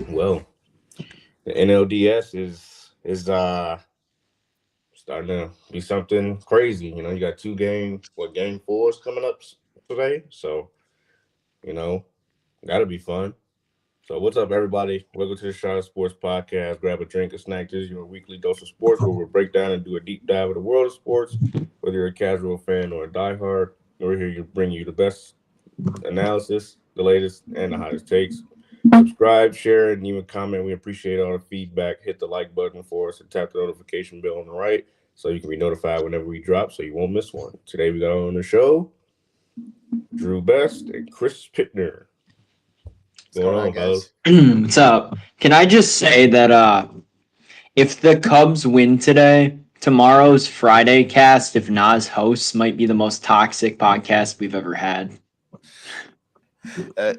Well, the NLDS is starting to be something crazy. You got game fours coming up today, so you know that'll be fun. So what's up, everybody? Welcome to the Shot Sports Podcast. Grab a drink, a snack. This is your weekly dose of sports, where we'll break down and do a deep dive of the world of sports. Whether you're a casual fan or a diehard, we're here to bring you the best analysis, the latest, and the hottest takes. Subscribe, share, and even comment. We appreciate all the feedback. Hit the like button for us and tap the notification bell on the right so you can be notified whenever we drop so you won't miss one. Today we got on the show Drew Best and Chris Pittner. What's Going going on, on, fellas? guys? What's up? Can I just say that if the Cubs win today, tomorrow's Friday cast, if Nas hosts, might be the most toxic podcast we've ever had. Uh,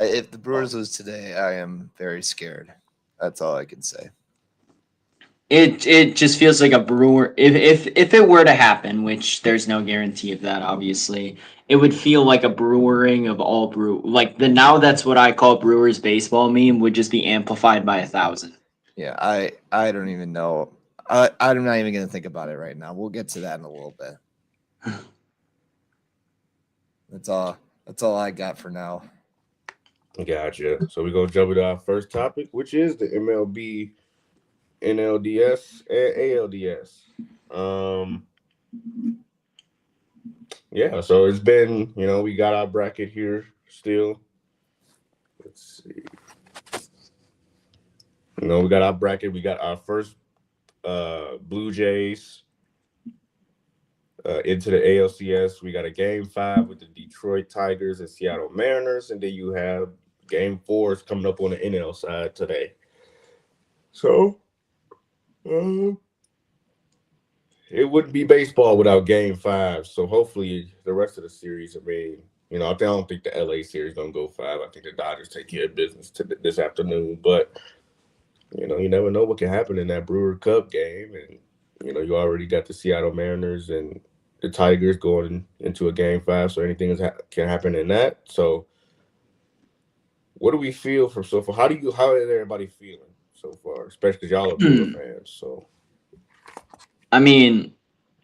if the Brewers lose today, I am very scared. That's all I can say. It just feels like a Brewer. If it were to happen, which there's no guarantee of that, obviously, it would feel like a brewering of all brew. Like the now that's what I call Brewers baseball meme would just be amplified by 1,000. Yeah, I don't even know. I'm not even going to think about it right now. We'll get to that in a little bit. That's all. That's all I got for now. Gotcha. So we're gonna jump into our first topic, which is the MLB, NLDS, and ALDS. Um, yeah. So it's been, we got our bracket here still. Let's see. We got our bracket. We got our first Blue Jays into the ALCS. We got a game 5 with the Detroit Tigers and Seattle Mariners, and then you have game 4s coming up on the NL side today. So, it wouldn't be baseball without game 5. So hopefully the rest of the series, I don't think the LA series gonna go 5. I think the Dodgers take care of business this afternoon, but you never know what can happen in that Brewer Cup game, and you already got the Seattle Mariners and the Tigers going into a game 5, so anything can happen in that. So, what do we feel from so far? How is everybody feeling so far? Especially because y'all are Brewer fans. So, I mean,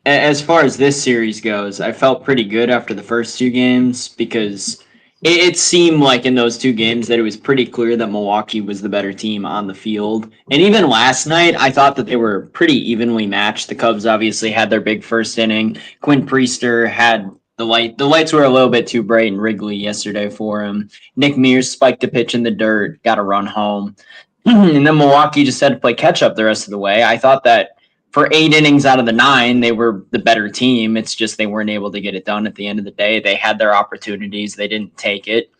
as far as this series goes, I felt pretty good after the first two games because it seemed like in those two games that it was pretty clear that Milwaukee was the better team on the field. And even last night, I thought that they were pretty evenly matched. The Cubs obviously had their big first inning. Quinn Priester had the light. The lights were a little bit too bright in Wrigley yesterday for him. Nick Mears spiked a pitch in the dirt, got a run home. And then Milwaukee just had to play catch up the rest of the way. I thought that for 8 innings out of the 9, they were the better team. It's just they weren't able to get it done at the end of the day. They had their opportunities. They didn't take it.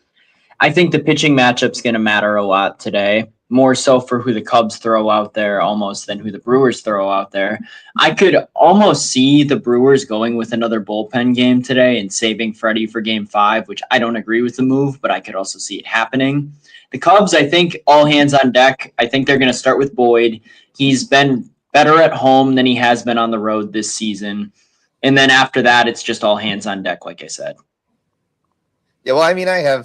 I think the pitching matchup's going to matter a lot today, more so for who the Cubs throw out there almost than who the Brewers throw out there. I could almost see the Brewers going with another bullpen game today and saving Freddie for game 5, which I don't agree with the move, but I could also see it happening. The Cubs, I think, all hands on deck. I think they're going to start with Boyd. He's been better at home than he has been on the road this season. And then after that, it's just all hands on deck, like I said. Yeah, well, I mean, I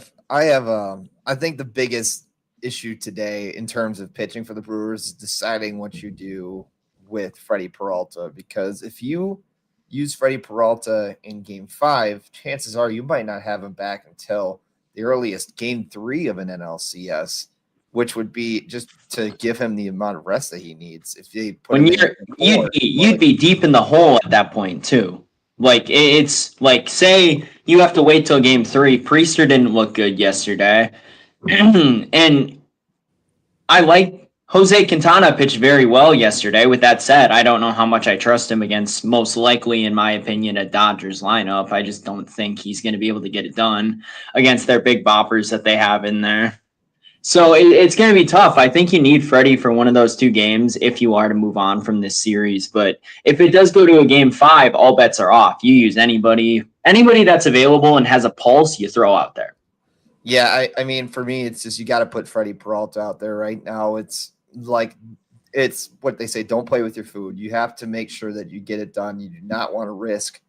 think the biggest issue today in terms of pitching for the Brewers is deciding what you do with Freddie Peralta, because if you use Freddie Peralta in game 5, chances are you might not have him back until the earliest game 3 of an NLCS, which would be just to give him the amount of rest that he needs. If they put When him you'd be deep in the hole at that point too. Like it's like, say you have to wait till game 3. Priester didn't look good yesterday, and I like Jose Quintana pitched very well yesterday. With that said, I don't know how much I trust him against most likely, in my opinion, a Dodgers lineup. I just don't think he's going to be able to get it done against their big boppers that they have in there. So it's going to be tough. I think you need Freddie for one of those two games if you are to move on from this series. But if it does go to a game 5, all bets are off. You use anybody that's available and has a pulse, you throw out there. Yeah, I mean, for me, it's just you got to put Freddie Peralta out there right now. It's like it's what they say: don't play with your food. You have to make sure that you get it done. You do not want to risk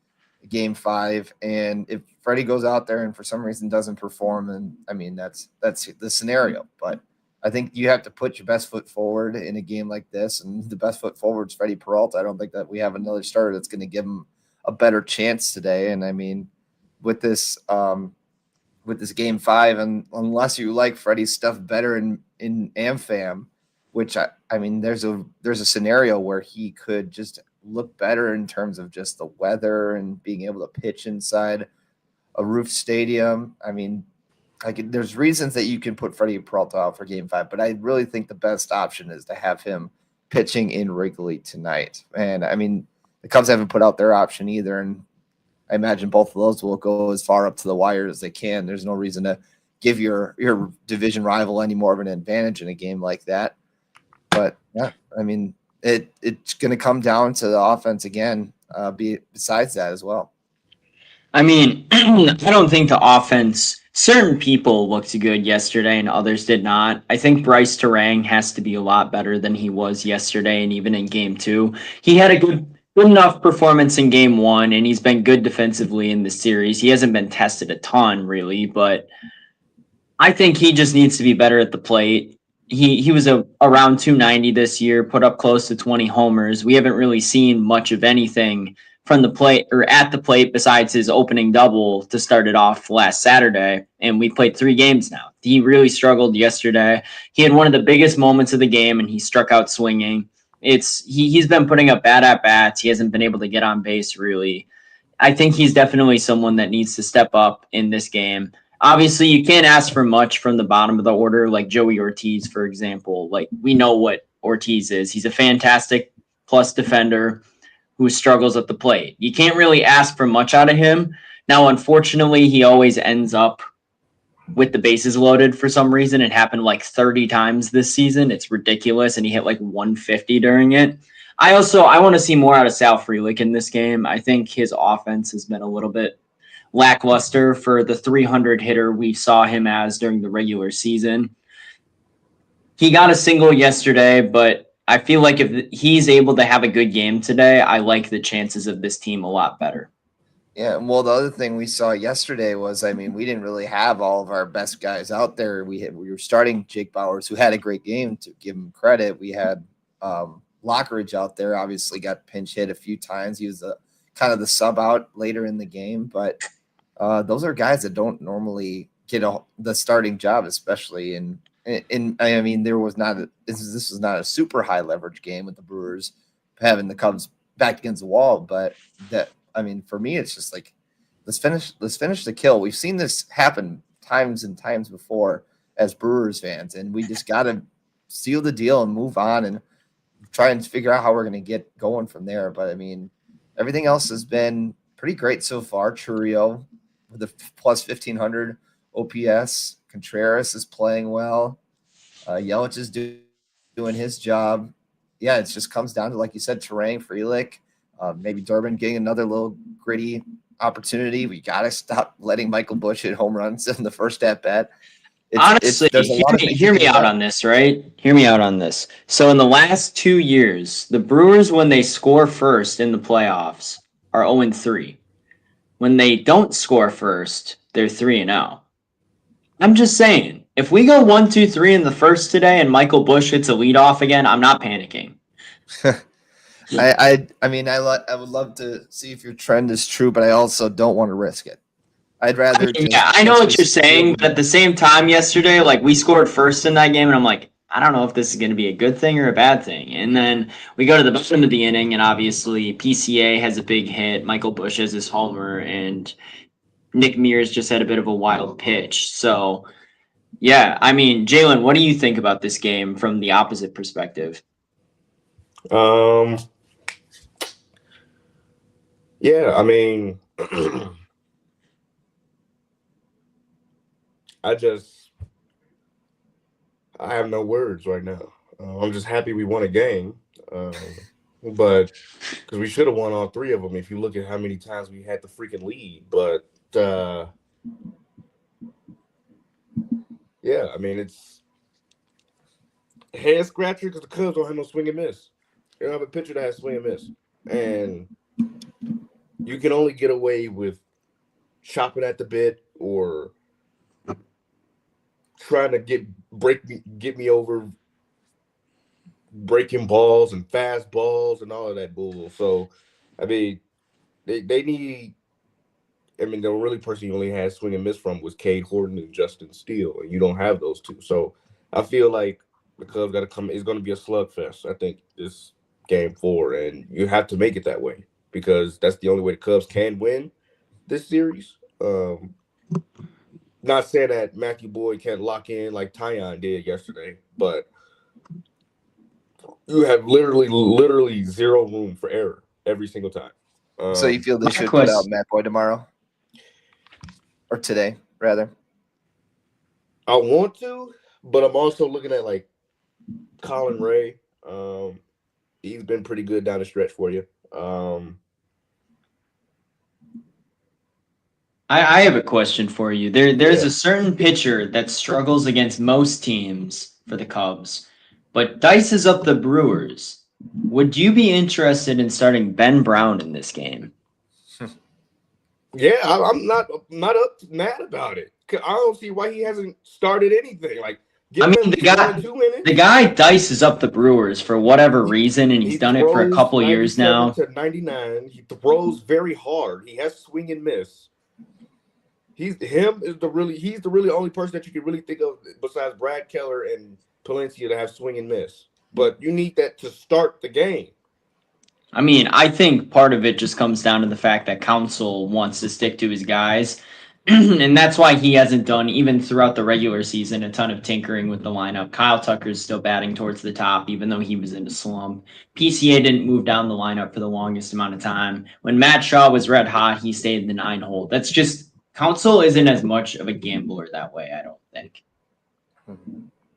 game 5. And if Freddie goes out there and for some reason doesn't perform, then I mean that's the scenario. But I think you have to put your best foot forward in a game like this, and the best foot forward is Freddie Peralta. I don't think that we have another starter that's going to give him a better chance today. And I mean, with this game 5, and unless you like Freddie's stuff better in AmFam, which I mean, there's a scenario where he could just look better in terms of just the weather and being able to pitch inside a roof stadium. I mean, there's reasons that you can put Freddie Peralta out for game 5, but I really think the best option is to have him pitching in Wrigley tonight. And I mean, the Cubs haven't put out their option either, and I imagine both of those will go as far up to the wire as they can. There's no reason to give your division rival any more of an advantage in a game like that. But yeah, I mean, it's going to come down to the offense again. Besides that as well. I mean, I don't think the offense. Certain people looked good yesterday and others did not. I think Bryce Terang has to be a lot better than he was yesterday and even in game 2. He had a good enough performance in game 1 and he's been good defensively in the series. He hasn't been tested a ton really, but I think he just needs to be better at the plate. He was around 290 this year, put up close to 20 homers. We haven't really seen much of anything from the plate or at the plate besides his opening double to start it off last Saturday. And we played 3 games now. He really struggled yesterday. He had one of the biggest moments of the game and he struck out swinging. He's been putting up bad at bats. He hasn't been able to get on base really. I think he's definitely someone that needs to step up in this game. Obviously, you can't ask for much from the bottom of the order, like Joey Ortiz, for example. Like, we know what Ortiz is. He's a fantastic plus defender who struggles at the plate. You can't really ask for much out of him. Now, unfortunately, he always ends up with the bases loaded for some reason. It happened like 30 times this season. It's ridiculous, and he hit like 150 during it. I want to see more out of Sal Frelick in this game. I think his offense has been a little bit lackluster for the 300 hitter we saw him as during the regular season. He got a single yesterday, but I feel like if he's able to have a good game today, I like the chances of this team a lot better. Yeah, well, the other thing we saw yesterday was, I mean, we didn't really have all of our best guys out there. We were starting Jake Bauers, who had a great game, to give him credit. We had Lockridge out there, obviously got pinch hit a few times. He was kind of the sub out later in the game, but those are guys that don't normally get the starting job, especially in I mean, this was not a super high leverage game with the Brewers having the Cubs back against the wall, but I mean, for me, it's just like, let's finish the kill. We've seen this happen times and times before as Brewers fans, and we just got to seal the deal and move on and try and figure out how we're going to get going from there. But I mean, everything else has been pretty great so far. Chourio with a plus 1,500 OPS. Contreras is playing well. Yelich is doing his job. Yeah, it just comes down to, like you said, Terang, Frelick, maybe Durbin getting another little gritty opportunity. We got to stop letting Michael Busch hit home runs in the first at bat. Honestly, hear me out on this, right? Hear me out on this. So in the last 2 years, the Brewers, when they score first in the playoffs, are 0-3. When they don't score first, they're 3-0. I'm just saying, if we go 1-2-3 in the first today and Michael Busch hits a leadoff again, I'm not panicking. I mean, I would love to see if your trend is true, but I also don't want to risk it. I'd rather. I know what you're saying, but at the same time, yesterday, like, we scored first in that game, and I'm like, I don't know if this is going to be a good thing or a bad thing. And then we go to the bottom of the inning, and obviously PCA has a big hit, Michael Busch has his homer, and Nick Mears just had a bit of a wild pitch. So, yeah, I mean, Jalen, what do you think about this game from the opposite perspective? Yeah, I mean, I have no words right now. I'm just happy we won a game, but because we should have won all 3 of them if you look at how many times we had the freaking lead. But yeah, I mean, it's head scratcher because the Cubs don't have no swing and miss. They don't have a pitcher that has swing and miss, and you can only get away with chopping at the bit or trying to get get me over breaking balls and fast balls and all of that bull. So, I mean, they need. I mean, the really person you only had swing and miss from was Cade Horton and Justin Steele, and you don't have those two. So, I feel like the Cubs got to come. It's going to be a slugfest. I think this game 4, and you have to make it that way because that's the only way the Cubs can win this series. Not saying that Matthew Boyd can't lock in like Tyon did yesterday, but you have literally zero room for error every single time. So you feel they should put out Matt Boyd tomorrow? Or today, rather? I want to, but I'm also looking at like Colin Ray. He's been pretty good down the stretch for you. I have a question for you. There's a certain pitcher that struggles against most teams for the Cubs, but dices up the Brewers. Would you be interested in starting Ben Brown in this game? Yeah, I'm not mad about it. I don't see why he hasn't started anything. Like, I mean, the guy dices up the Brewers for whatever reason, and he's done it for a couple years now. To 99, he throws very hard. He has swing and miss. He's the really only person that you can really think of besides Brad Keller and Palencia to have swing and miss. But you need that to start the game. I mean, I think part of it just comes down to the fact that Counsell wants to stick to his guys. And that's why he hasn't done, even throughout the regular season, a ton of tinkering with the lineup. Kyle Tucker's still batting towards the top, even though he was in a slump. PCA didn't move down the lineup for the longest amount of time. When Matt Shaw was red hot, he stayed in the 9 hole. That's just, Counsell isn't as much of a gambler that way, I don't think.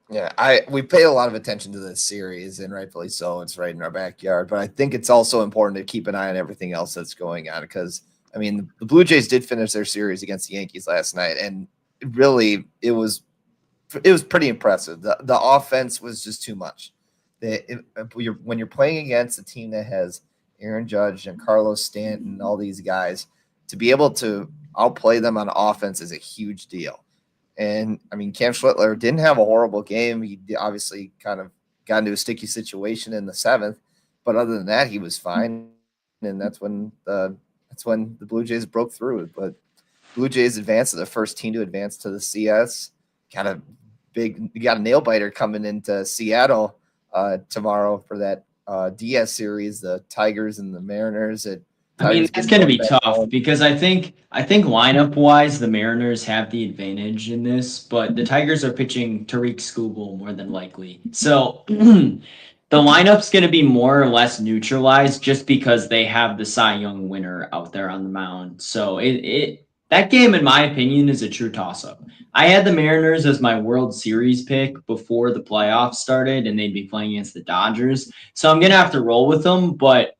Yeah, we pay a lot of attention to this series, and rightfully so. It's right in our backyard. But I think it's also important to keep an eye on everything else that's going on because, I mean, the Blue Jays did finish their series against the Yankees last night, and really it was pretty impressive. The offense was just too much. When you're playing against a team that has Aaron Judge and Carlos Stanton and all these guys, to be able to outplay them on offense is a huge deal. And, I mean, Cam Schlittler didn't have a horrible game. He obviously kind of got into a sticky situation in the 7th. But other than that, he was fine. And that's when the Blue Jays broke through. But Blue Jays advanced to the first team to advance to the CS. You got a nail-biter coming into Seattle tomorrow for that DS series, the Tigers and the Mariners. I mean, it's going to be tough because I think lineup-wise, the Mariners have the advantage in this, but the Tigers are pitching Tariq Skubal more than likely. So the lineup's going to be more or less neutralized just because they have the Cy Young winner out there on the mound. So that game, in my opinion, is a true toss-up. I had the Mariners as my World Series pick before the playoffs started, and they'd be playing against the Dodgers. So I'm going to have to roll with them, but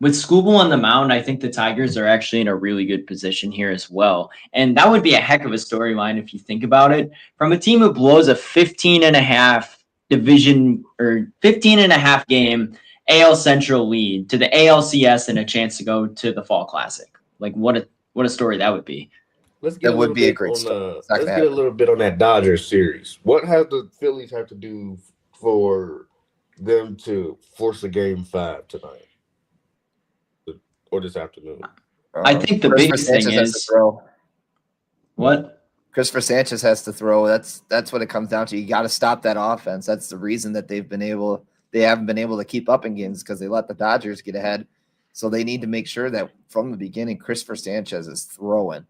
with Skubal on the mound, I think the Tigers are actually in a really good position here as well. And that would be a heck of a storyline if you think about it. From a team who blows a 15.5 game AL Central lead to the ALCS and a chance to go to the Fall Classic. Like what a story that would be. Let's get a little bit on that Dodgers series. What have the Phillies have to do for them to force a game 5 tonight? Or this afternoon? I think the biggest thing is what? Christopher Sanchez has to throw. That's what it comes down to. You got to stop that offense. That's the reason that they haven't been able to keep up in games because they let the Dodgers get ahead. So they need to make sure that from the beginning, Christopher Sanchez is throwing.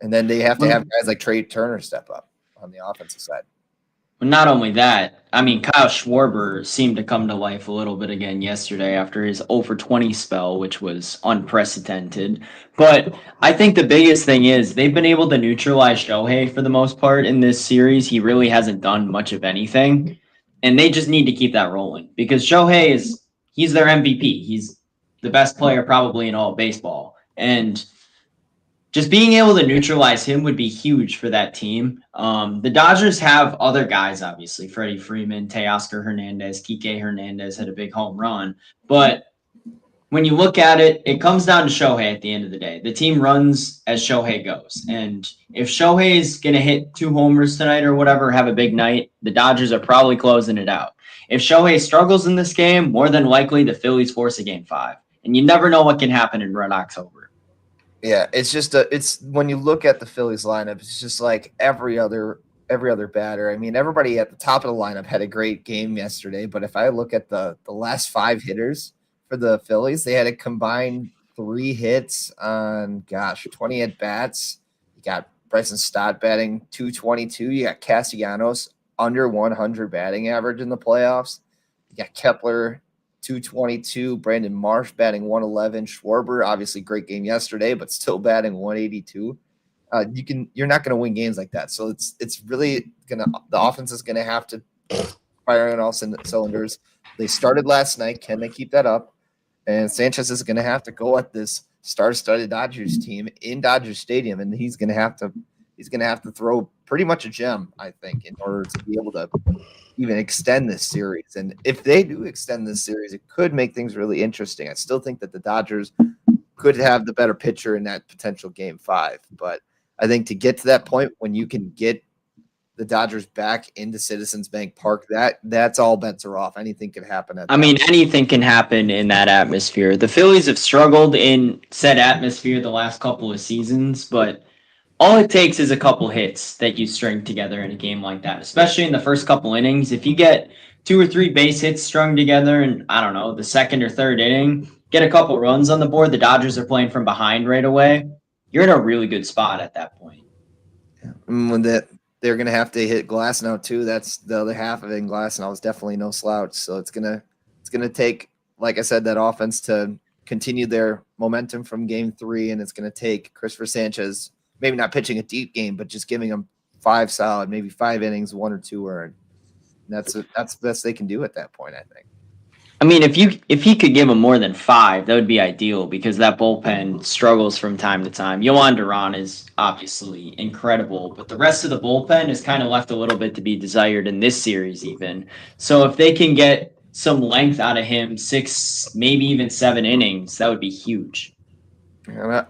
And then they have to have guys like Trey Turner step up on the offensive side. Not only that, I mean, Kyle Schwarber seemed to come to life a little bit again yesterday after his 0-for-20 spell, which was unprecedented. But I think the biggest thing is they've been able to neutralize Shohei for the most part in this series. He really hasn't done much of anything. And they just need to keep that rolling because Shohei he's their MVP. He's the best player probably in all of baseball. And just being able to neutralize him would be huge for that team. The Dodgers have other guys, obviously. Freddie Freeman, Teoscar Hernandez, Kike Hernandez had a big home run. But when you look at it, it comes down to Shohei at the end of the day. The team runs as Shohei goes. And if Shohei is going to hit 2 homers tonight or whatever, have a big night, the Dodgers are probably closing it out. If Shohei struggles in this game, more than likely the Phillies force a game 5. And you never know what can happen in Red October. Yeah, it's just it's when you look at the Phillies lineup, it's just like every other batter. I mean, everybody at the top of the lineup had a great game yesterday, but if I look at the last 5 hitters for the Phillies, they had a combined 3 hits on 20 at bats. You got Bryson Stott batting 222. You got Castellanos under 100 batting average in the playoffs. You got Kepler 222, Brandon Marsh batting 111, Schwarber obviously great game yesterday, but still batting 182. You're not gonna win games like that. So it's really the offense is gonna have to fire on all cylinders. They started last night. Can they keep that up? And Sanchez is gonna have to go at this star-studded Dodgers team in Dodger Stadium, and he's gonna have to throw pretty much a gem, I think, in order to be able to even extend this series. And if they do extend this series, it could make things really interesting. I still think that the Dodgers could have the better pitcher in that potential game 5. But I think to get to that point when you can get the Dodgers back into Citizens Bank Park, that's all bets are off. Anything can happen. Anything can happen in that atmosphere. The Phillies have struggled in said atmosphere the last couple of seasons, but all it takes is a couple hits that you string together in a game like that, especially in the first couple innings. If you get 2 or 3 base hits strung together and, I don't know, the second or third inning, get a couple runs on the board, the Dodgers are playing from behind right away, you're in a really good spot at that point. When they're going to have to hit Glasnow too. That's the other half of it. And Glasnow is definitely no slouch. So it's going to take, like I said, that offense to continue their momentum from game 3. And it's going to take Christopher Sanchez maybe not pitching a deep game, but just giving them 5 solid, maybe 5 innings, 1 or 2 earned. That's the best they can do at that point, I think. I mean, if he could give them more than 5, that would be ideal because that bullpen struggles from time to time. Yohan Duran is obviously incredible, but the rest of the bullpen is kind of left a little bit to be desired in this series even. So if they can get some length out of him, 6, maybe even 7 innings, that would be huge.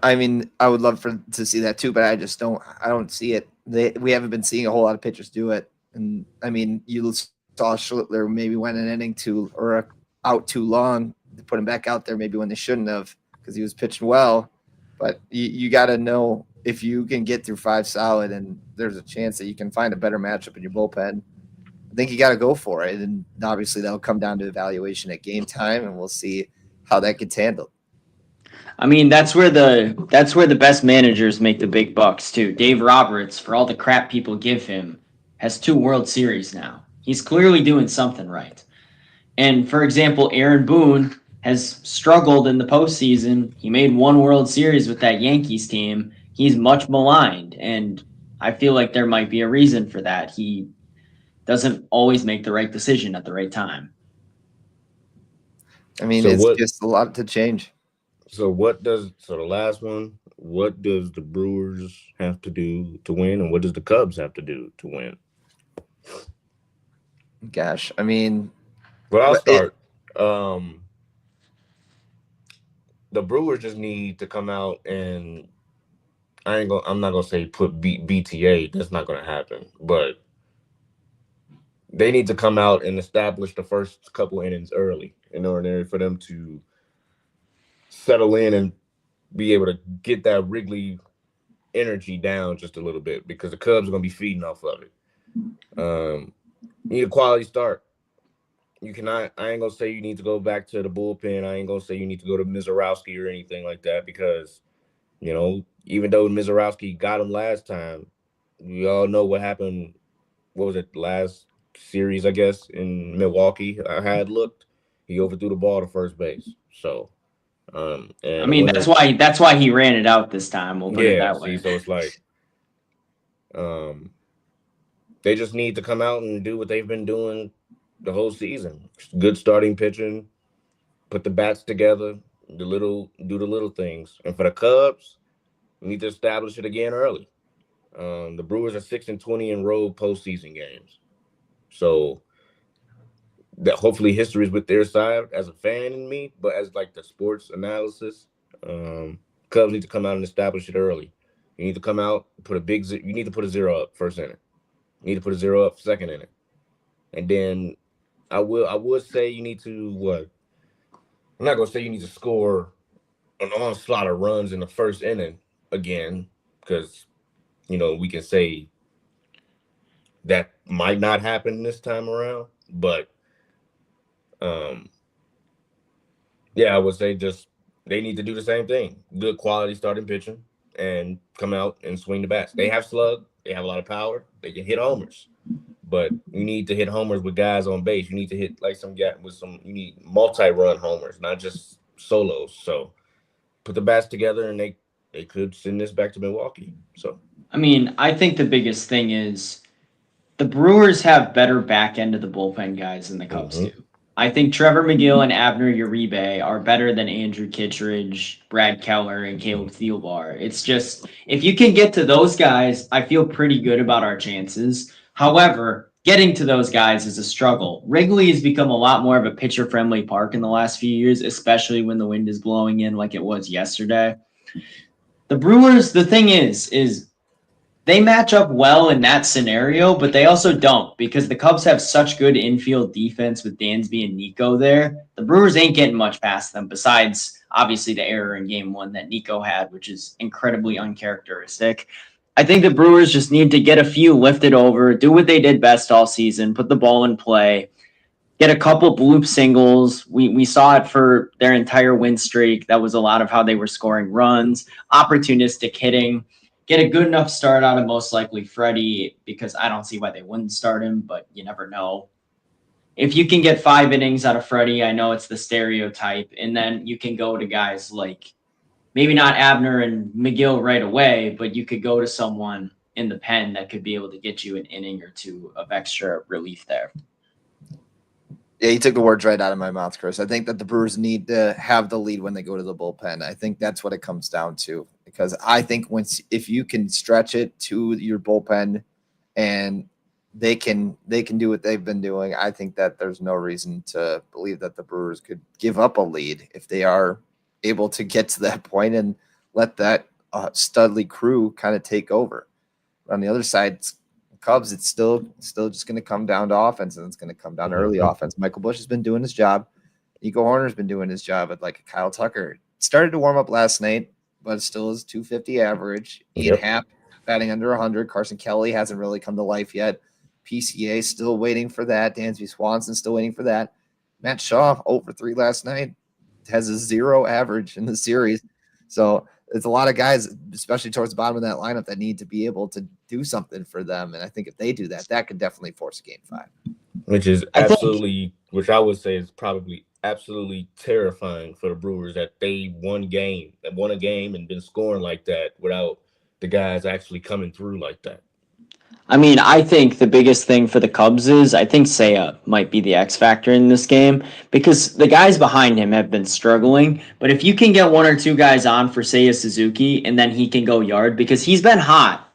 I mean, I would love to see that too, but I don't see it. We haven't been seeing a whole lot of pitchers do it. And I mean, you saw Schlittler maybe went an inning out too long. They put him back out there maybe when they shouldn't have because he was pitching well. But you got to know if you can get through 5 solid and there's a chance that you can find a better matchup in your bullpen, I think you got to go for it. And obviously that'll come down to evaluation at game time, and we'll see how that gets handled. I mean, that's where the best managers make the big bucks too. Dave Roberts, for all the crap people give him, has 2 World Series now. He's clearly doing something right. And for example, Aaron Boone has struggled in the postseason. He made 1 World Series with that Yankees team. He's much maligned, and I feel like there might be a reason for that. He doesn't always make the right decision at the right time. I mean, it's just a lot to change. So the last one, what does the Brewers have to do to win, and what does the Cubs have to do to win? Gosh, I mean, well, I'll start. The Brewers just need to come out and I'm not gonna say beat BTA. That's not gonna happen, but they need to come out and establish the first couple innings early in order for them to settle in and be able to get that Wrigley energy down just a little bit because the Cubs are going to be feeding off of it. You need a quality start. I ain't going to say you need to go back to the bullpen. I ain't going to say you need to go to Mizorowski or anything like that because, even though Mizorowski got him last time, we all know what happened. What was it, last series, I guess, in Milwaukee? I had looked. He overthrew the ball to first base. So, that's why he ran it out this time. We'll put it that way. So it's like, they just need to come out and do what they've been doing the whole season. Good starting pitching, put the bats together, do the little things. And for the Cubs, we need to establish it again early. The Brewers are 6-20 in road postseason games. So that hopefully history is with their side as a fan in me, but as like the sports analysis, Cubs need to come out and establish it early. You need to come out, you need to put a 0 up first inning. You need to put a 0 up second inning. And then I would say you need to what? I'm not gonna say you need to score an onslaught of runs in the first inning again, because we can say that might not happen this time around. But yeah, I would say just they need to do the same thing. Good quality starting pitching and come out and swing the bats. They have slug, they have a lot of power, they can hit homers. But you need to hit homers with guys on base. You need to hit like you need multi-run homers, not just solos. So put the bats together and they could send this back to Milwaukee. So I mean, I think the biggest thing is the Brewers have better back end of the bullpen guys than the Cubs do. I think Trevor McGill and Abner Uribe are better than Andrew Kittredge, Brad Keller, and Caleb Thielbar. It's just, if you can get to those guys, I feel pretty good about our chances. However, getting to those guys is a struggle. Wrigley has become a lot more of a pitcher-friendly park in the last few years, especially when the wind is blowing in like it was yesterday. The Brewers, the thing is they match up well in that scenario, but they also don't because the Cubs have such good infield defense with Dansby and Nico there. The Brewers ain't getting much past them besides obviously the error in game 1 that Nico had, which is incredibly uncharacteristic. I think the Brewers just need to get a few lifted over, do what they did best all season, put the ball in play, get a couple bloop singles. We saw it for their entire win streak. That was a lot of how they were scoring runs, opportunistic hitting. Get a good enough start out of most likely Freddie, because I don't see why they wouldn't start him, but you never know. If you can get 5 innings out of Freddie, I know it's the stereotype, and then you can go to guys like maybe not Abner and McGill right away, but you could go to someone in the pen that could be able to get you an inning or two of extra relief there. Yeah, you took the words right out of my mouth, Chris. I think that the Brewers need to have the lead when they go to the bullpen. I think that's what it comes down to, because I think if you can stretch it to your bullpen and they can do what they've been doing, I think that there's no reason to believe that the Brewers could give up a lead if they are able to get to that point and let that Studley crew kind of take over. But on the other side, Cubs, it's still just going to come down to offense, and it's going to come down to early offense. Michael Busch has been doing his job. Nico Horner's been doing his job at like Kyle Tucker. Started to warm up last night, but it still is 250 average. Ian Happ batting under 100. Carson Kelly hasn't really come to life yet. PCA still waiting for that. Dansby Swanson still waiting for that. Matt Shaw over 3 last night, has a 0 average in the series. So it's a lot of guys, especially towards the bottom of that lineup, that need to be able to do something for them. And I think if they do that, that could definitely force a game 5. Which which I would say is probably absolutely terrifying for the Brewers, that they won a game and been scoring like that without the guys actually coming through like that. I mean, I think the biggest thing for the Cubs is I think Seiya might be the X factor in this game, because the guys behind him have been struggling. But if you can get 1 or 2 guys on for Seiya Suzuki and then he can go yard, because he's been hot,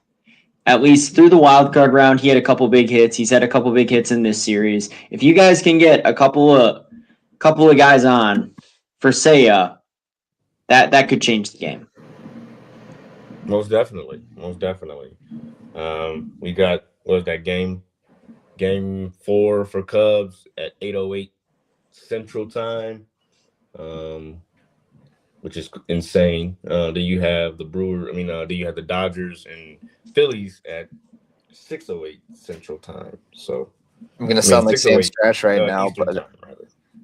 at least through the wild card round. He had a couple big hits. He's had a couple big hits in this series. If you guys can get a couple of guys on for Seiya, that could change the game. Most definitely. We got, what was that game 4 for Cubs at 8:08 Central Time, which is insane. Then you have the Dodgers and Phillies at 6:08 Central Time. So I'm gonna sound like Sam Strash right now, but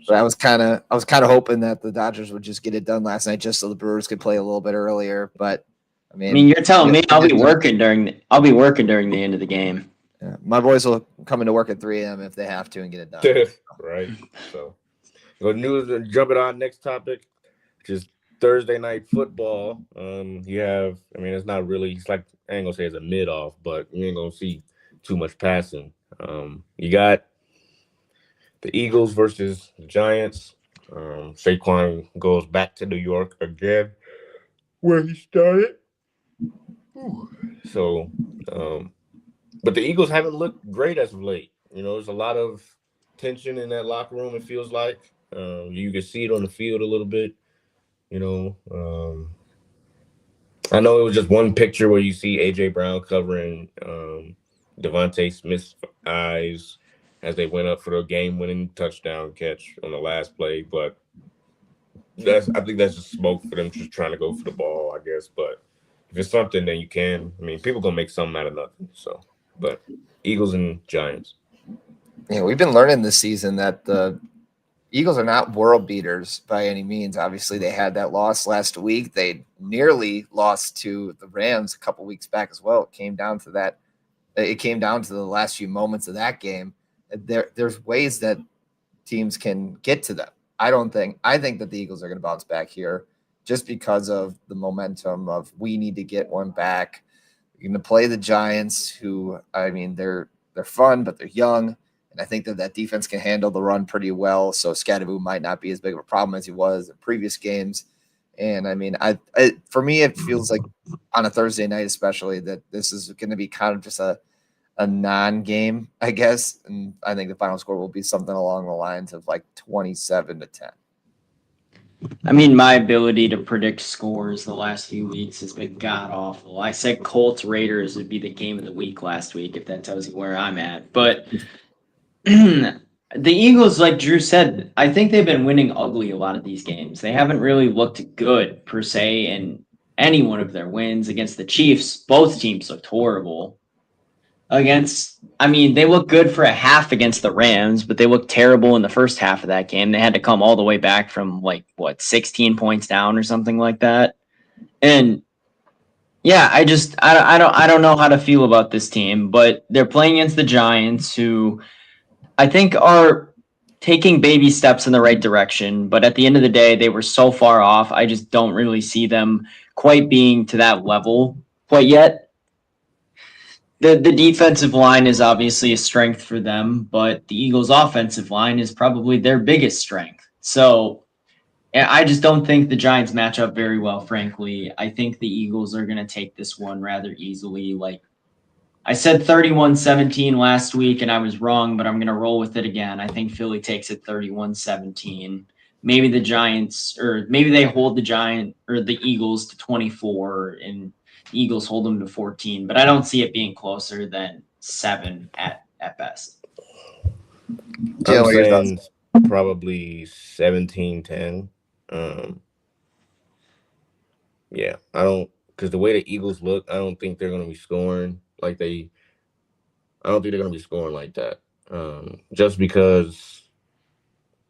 I was kind of hoping that the Dodgers would just get it done last night, just so the Brewers could play a little bit earlier. But I mean, you're telling me I'll be working during the end of the game. Yeah, my boys will come into work at 3 a.m. if they have to and get it done. Right. So, good news. Jumping on next topic, which is Thursday night football. You have, it's not really. It's like, I ain't gonna say it's a mid off, but you ain't gonna see too much passing. You got the Eagles versus the Giants. Saquon goes back to New York again, where he started. So, but the Eagles haven't looked great as of late. There's a lot of tension in that locker room. It feels like you can see it on the field a little bit. You know, I know it was just one picture where you see AJ Brown covering Devontae Smith's eyes as they went up for the game-winning touchdown catch on the last play, but I think that's just smoke for them just trying to go for the ball, I guess. But if it's something, then you can. I mean, people gonna make something out of nothing. So, but Eagles and Giants. Yeah, we've been learning this season that the Eagles are not world beaters by any means. Obviously, they had that loss last week. They nearly lost to the Rams a couple weeks back as well. It came down to that. It came down to the last few moments of that game. There's ways that teams can get to them. I think that the Eagles are going to bounce back here just because of the momentum of we need to get one back. You're going to play the Giants, who, I mean, they're fun, but they're young. And I think that defense can handle the run pretty well. So Scadaboo might not be as big of a problem as he was in previous games. And I mean, for me, it feels like on a Thursday night, especially, that this is going to be kind of just a non-game, I guess. And I think the final score will be something along the lines of like 27-10. I mean, my ability to predict scores the last few weeks has been god awful. I said Colts Raiders would be the game of the week last week, if that tells you where I'm at. But the Eagles, like Drew said, I think they've been winning ugly a lot of these games. They haven't really looked good per se in any one of their wins. Against the Chiefs, both teams looked horrible. They looked good for a half against the Rams, but they looked terrible in the first half of that game. They had to come all the way back from 16 points down or something like that. And yeah, I don't know how to feel about this team, but they're playing against the Giants, who I think are taking baby steps in the right direction. But at the end of the day, they were so far off. I just don't really see them quite being to that level quite yet. The defensive line is obviously a strength for them, but the Eagles' offensive line is probably their biggest strength. So I just don't think the Giants match up very well, frankly. I think the Eagles are going to take this one rather easily. Like I said 31-17 last week, and I was wrong, but I'm going to roll with it again. I think Philly takes it 31-17. Maybe the Giants, or maybe they hold the Eagles to 24, and Eagles hold them to 14, but I don't see it being closer than 7 at best. I'm saying probably 17-10. Yeah, because the way the Eagles look, I don't think they're going to be scoring like I don't think they're going to be scoring like that. Just because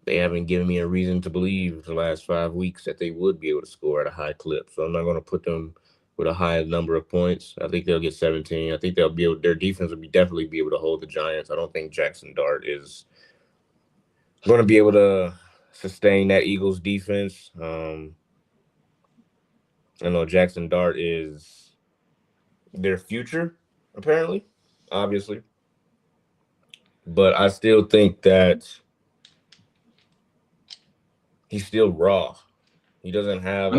they haven't given me a reason to believe the last 5 weeks that they would be able to score at a high clip. So I'm not going to put them with a high number of points. I think they'll get 17. I think their defense will definitely be able to hold the Giants. I don't think Jackson Dart is going to be able to sustain that Eagles defense. I know Jackson Dart is their future, apparently, obviously. But I still think that he's still raw. He doesn't have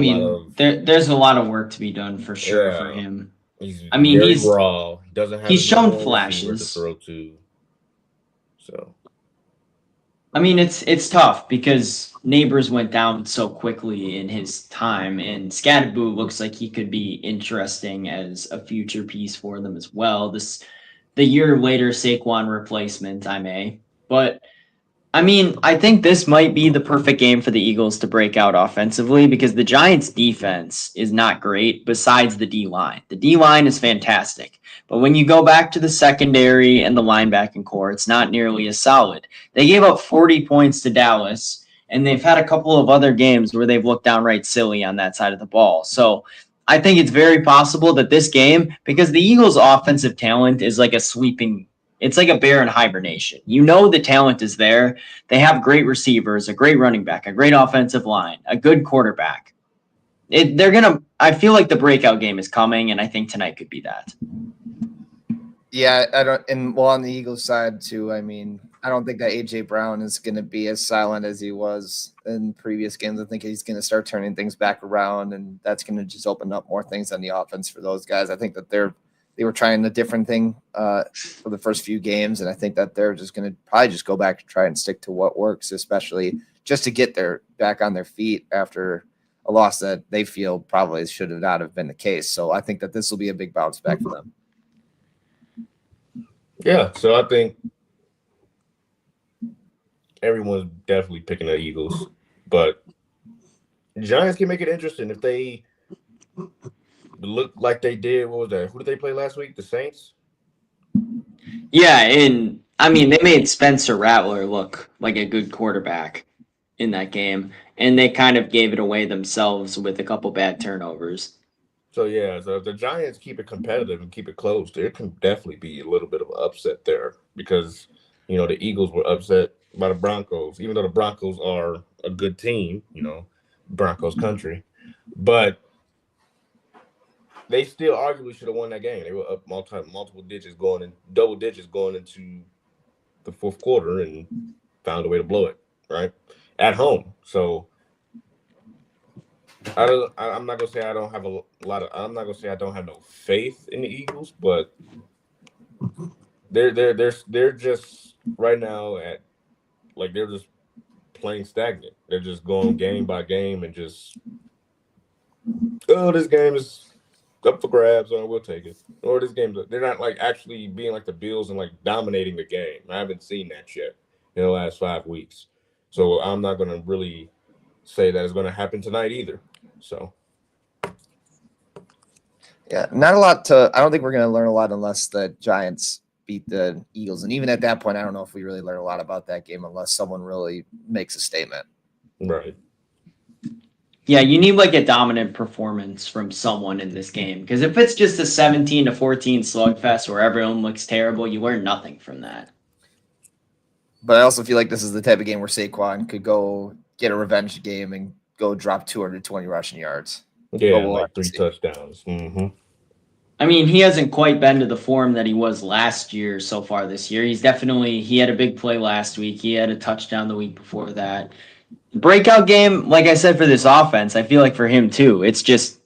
there's a lot of work to be done for sure for him. He's very raw. He doesn't have. He's shown flashes to throw to. So. It's tough because Neighbors went down so quickly in his time, and Scadaboo looks like he could be interesting as a future piece for them as well. The year later Saquon replacement, but I think this might be the perfect game for the Eagles to break out offensively because the Giants' defense is not great besides the D-line. The D-line is fantastic, but when you go back to the secondary and the linebacking core, it's not nearly as solid. They gave up 40 points to Dallas, and they've had a couple of other games where they've looked downright silly on that side of the ball. So I think it's very possible that this game, because the Eagles' offensive talent is like it's like a bear in hibernation. The talent is there. They have great receivers, a great running back, a great offensive line, a good quarterback. I feel like the breakout game is coming, and I think tonight could be that. Yeah, on the Eagles side too, I don't think that AJ Brown is going to be as silent as he was in previous games. I think he's going to start turning things back around, and that's going to just open up more things on the offense for those guys. I think that they're they were trying a different thing for the first few games, and I think that they're just going to probably just go back and try and stick to what works, especially just to get their back on their feet after a loss that they feel probably should have not have been the case. So I think that this will be a big bounce back for them. Yeah, so I think everyone's definitely picking the Eagles, but Giants can make it interesting if they look like they did. What was that? Who did they play last week? The Saints? Yeah, and I mean they made Spencer Rattler look like a good quarterback in that game, and they kind of gave it away themselves with a couple bad turnovers. So yeah, so if the Giants keep it competitive and keep it close, there can definitely be a little bit of an upset there because the Eagles were upset by the Broncos, even though the Broncos are a good team, Broncos country, but they still arguably should have won that game. They were up multiple digits double digits going into the fourth quarter and found a way to blow it, right? At home. So I'm not gonna say I don't have I'm not gonna say I don't have no faith in the Eagles, but they're just right now they're just playing stagnant. They're just going game by game and just this game is up for grabs, or we'll take it. Or this game, they're not like actually being like the Bills and like dominating the game. I haven't seen that yet in the last 5 weeks. So I'm not going to really say that it's going to happen tonight either. So. Yeah, not a lot I don't think we're going to learn a lot unless the Giants beat the Eagles. And even at that point, I don't know if we really learn a lot about that game unless someone really makes a statement. Right. Yeah, you need like a dominant performance from someone in this game because if it's just a 17-14 slugfest where everyone looks terrible, you learn nothing from that. But I also feel like this is the type of game where Saquon could go get a revenge game and go drop 220 rushing yards. Yeah, like 3 touchdowns. Mm-hmm. I mean, he hasn't quite been to the form that he was last year so far this year. He had a big play last week. He had a touchdown the week before that. Breakout game, like I said, for this offense, I feel like for him too. It's just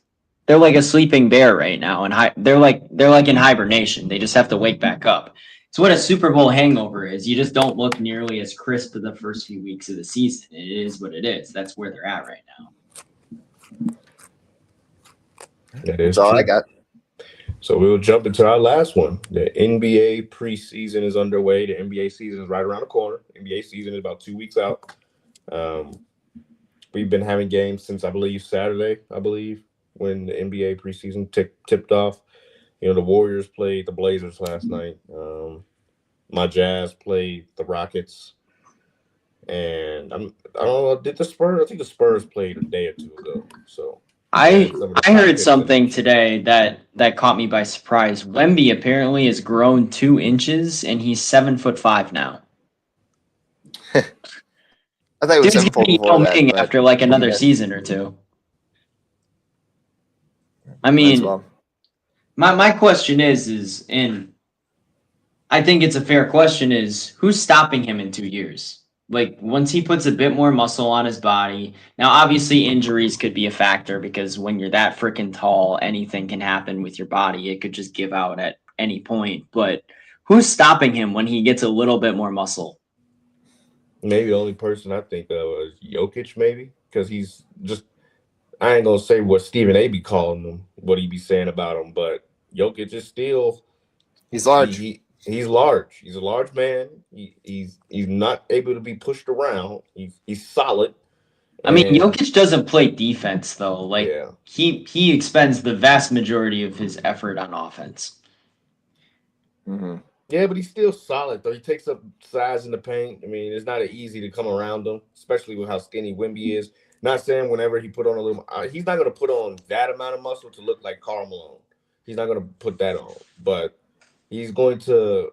they're like a sleeping bear right now, and they're like in hibernation. They just have to wake back up. It's what a Super Bowl hangover is. You just don't look nearly as crisp the first few weeks of the season. It is what it is. That's where they're at right now. That's all I got. So we'll jump into our last one. The NBA preseason is underway. The NBA season is right around the corner. NBA season is about 2 weeks out. We've been having games since I believe Saturday, when the NBA preseason tipped off. The Warriors played the Blazers last night. My Jazz played the Rockets, and I don't know. Did the Spurs? I think the Spurs played a day or two ago. So I heard something today that caught me by surprise. Wemby apparently has grown 2 inches, and he's 7'5" now. I thought it was 7 before that, after like another season or two. I mean, my question is, and I think it's a fair question, is who's stopping him in 2 years? Like once he puts a bit more muscle on his body. Now, obviously, injuries could be a factor because when you're that freaking tall, anything can happen with your body. It could just give out at any point. But who's stopping him when he gets a little bit more muscle? Maybe the only person I think of is Jokic, maybe, because he's just. I ain't gonna say what Stephen A. be calling him, what he be saying about him, but Jokic is still. He's large. He's large. He's a large man. He's not able to be pushed around. He's solid. I mean, Jokic doesn't play defense though. Like he expends the vast majority of his effort on offense. Mm-hmm. Yeah, but he's still solid though. He takes up size in the paint. I mean, it's not easy to come around him, especially with how skinny Wemby is. Not saying whenever he put on a little, he's not going to put on that amount of muscle to look like Karl Malone. He's not going to put that on, but he's going to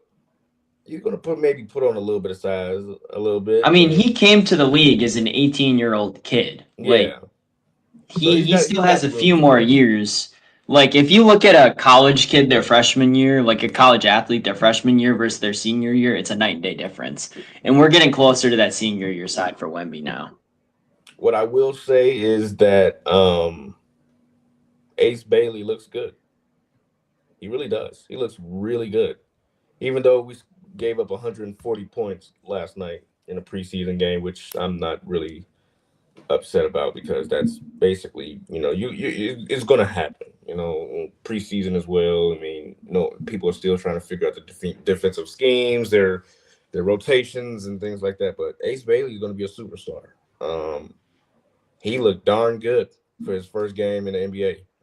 put on a little bit of size, a little bit. I mean, he came to the league as an 18-year-old kid. Like, he still has a few more years. Like, if you look at a college kid their freshman year, like a college athlete their freshman year versus their senior year, it's a night and day difference. And we're getting closer to that senior year side for Wemby now. What I will say is that Ace Bailey looks good. He really does. He looks really good. Even though we gave up 140 points last night in a preseason game, which I'm not really upset about because that's basically, it's going to happen, preseason as well. I mean, people are still trying to figure out the defensive schemes, their rotations and things like that. But Ace Bailey is going to be a superstar. He looked darn good for his first game in the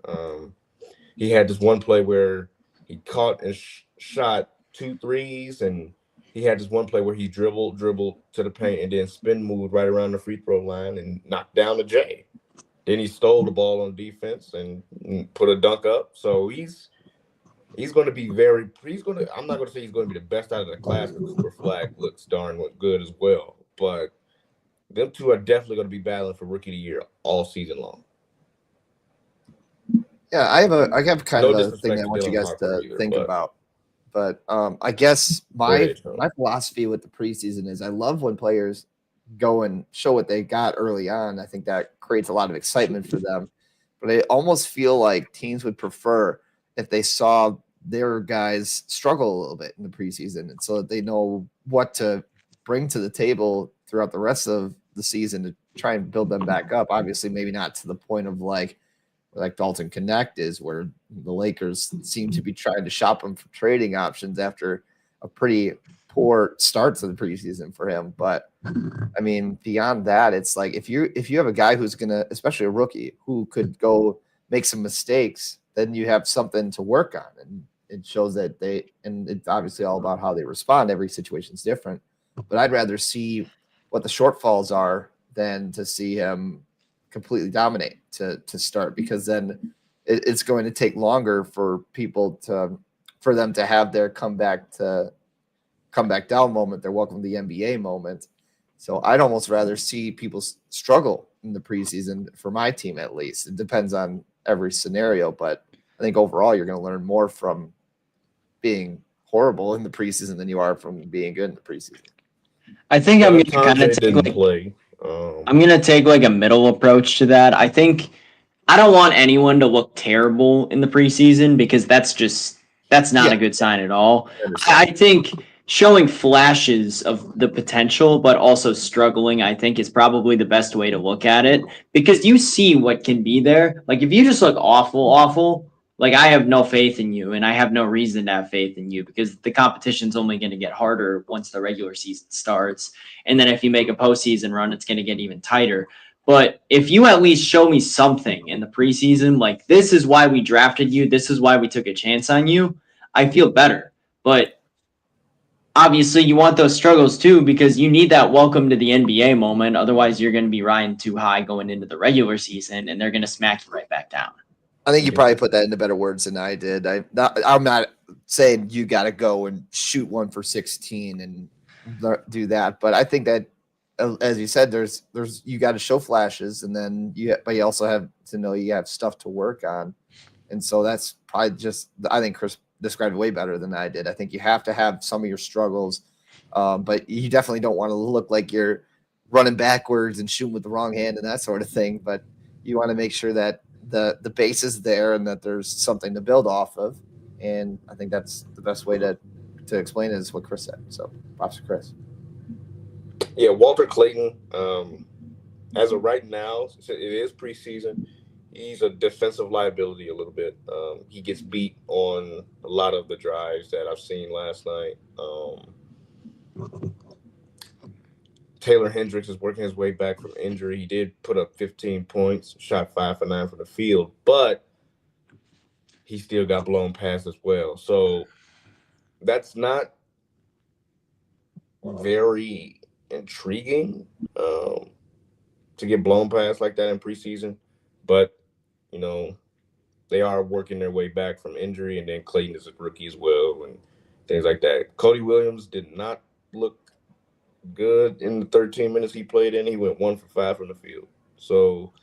NBA. He had this one play where he caught and shot 2 threes, and he had this one play where he dribbled to the paint and then spin moved right around the free throw line and knocked down the J. Then he stole the ball on defense and put a dunk up. So he's going to be I'm not going to say he's going to be the best out of the class, because Cooper Flag looks darn good as well. But them two are definitely going to be battling for Rookie of the Year all season long. Yeah, I have kind of a thing disrespect that I to want you Dylan guys Harper to either, think but- about. But I guess my ahead, Sean. philosophy with the preseason is I love when players go and show what they got early on. I think that creates a lot of excitement for them. But I almost feel like teams would prefer if they saw their guys struggle a little bit in the preseason, and so that they know what to bring to the table throughout the rest of the season to try and build them back up. Obviously, maybe not to the point of like Dalton Connect is, where the Lakers seem to be trying to shop him for trading options after a pretty poor start to the preseason for him. But I mean, beyond that, it's like if you have a guy who's gonna, especially a rookie, who could go make some mistakes, then you have something to work on, and it shows that and it's obviously all about how they respond. Every situation's different, but I'd rather see what the shortfalls are than to see him completely dominate to start, because then it's going to take longer for them to have their come back down moment, their welcome to the NBA moment. So I'd almost rather see people struggle in the preseason, for my team at least. It depends on every scenario, but I think overall you're going to learn more from being horrible in the preseason than you are from being good in the preseason. I think I'm going to kind Tante of take didn't play. I'm going to take like a middle approach to that. I think I don't want anyone to look terrible in the preseason, because that's not a good sign at all. I think showing flashes of the potential, but also struggling, I think is probably the best way to look at it, because you see what can be there. Like if you just look awful, like I have no faith in you, and I have no reason to have faith in you, because the competition's only going to get harder once the regular season starts. And then if you make a postseason run, it's going to get even tighter. But if you at least show me something in the preseason, like this is why we drafted you, this is why we took a chance on you, I feel better. But obviously you want those struggles too, because you need that welcome to the NBA moment. Otherwise you're going to be riding too high going into the regular season, and they're going to smack you right back down. I think you probably put that into better words than I did. I'm not saying you got to go and shoot 1 for 16 and do that, but I think that, as you said, there's you got to show flashes, and then you also have to know you have stuff to work on, and so that's probably I think Chris described it way better than I did. I think you have to have some of your struggles, but you definitely don't want to look like you're running backwards and shooting with the wrong hand and that sort of thing. But you want to make sure that the base is there and that there's something to build off of. And I think that's the best way to explain it, is what Chris said. So props to Chris. Yeah, Walter Clayton, as of right now, it is preseason. He's a defensive liability a little bit. He gets beat on a lot of the drives that I've seen last night. Taylor Hendricks is working his way back from injury. He did put up 15 points, shot 5 for 9 from the field, but he still got blown past as well. So that's not very intriguing to get blown past like that in preseason. But, they are working their way back from injury, and then Clayton is a rookie as well and things like that. Cody Williams did not look good in the 13 minutes he played in. He went 1 for 5 from the field. So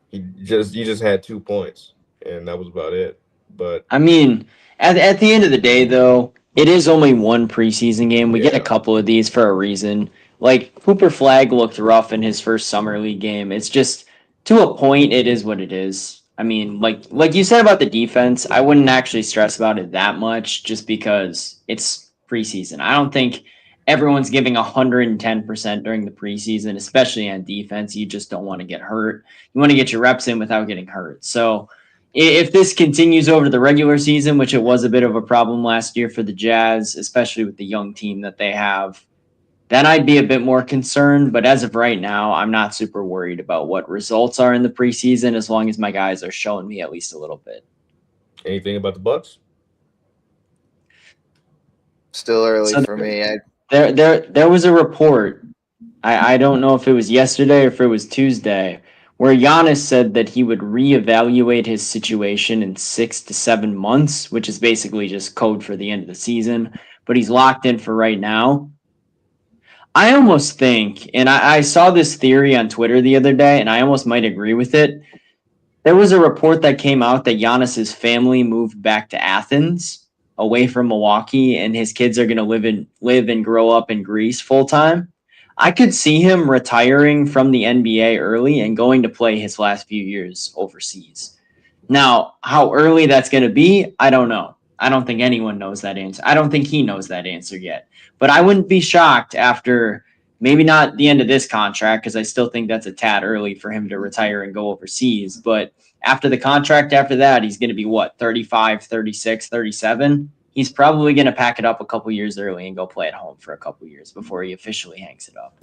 he just had 2 points, and that was about it. But I mean, at the end of the day, though, it is only one preseason game. We get a couple of these for a reason. Like, Cooper Flag looked rough in his first summer league game. It's just, to a point, it is what it is. I mean, like you said about the defense, I wouldn't actually stress about it that much just because it's preseason. I don't think everyone's giving 110% during the preseason, especially on defense. You just don't want to get hurt. You want to get your reps in without getting hurt. So if this continues over the regular season, which it was a bit of a problem last year for the Jazz, especially with the young team that they have, then I'd be a bit more concerned. But as of right now, I'm not super worried about what results are in the preseason as long as my guys are showing me at least a little bit. Anything about the Bucks? Still early So for me. There was a report. I don't know if it was yesterday or if it was Tuesday, where Giannis said that he would reevaluate his situation in 6 to 7 months, which is basically just code for the end of the season. But he's locked in for right now. I almost think, and I saw this theory on Twitter the other day, and I almost might agree with it. There was a report that came out that Giannis's family moved back to Athens, away from Milwaukee, and his kids are going to live and grow up in Greece full time. I could see him retiring from the NBA early and going to play his last few years overseas. Now, how early that's going to be, I don't know. I don't think anyone knows that answer. I don't think he knows that answer yet. But I wouldn't be shocked after maybe not the end of this contract, because I still think that's a tad early for him to retire and go overseas. But after the contract after that, he's going to be what, 35, 36, 37? He's probably going to pack it up a couple years early and go play at home for a couple years before he officially hangs it up.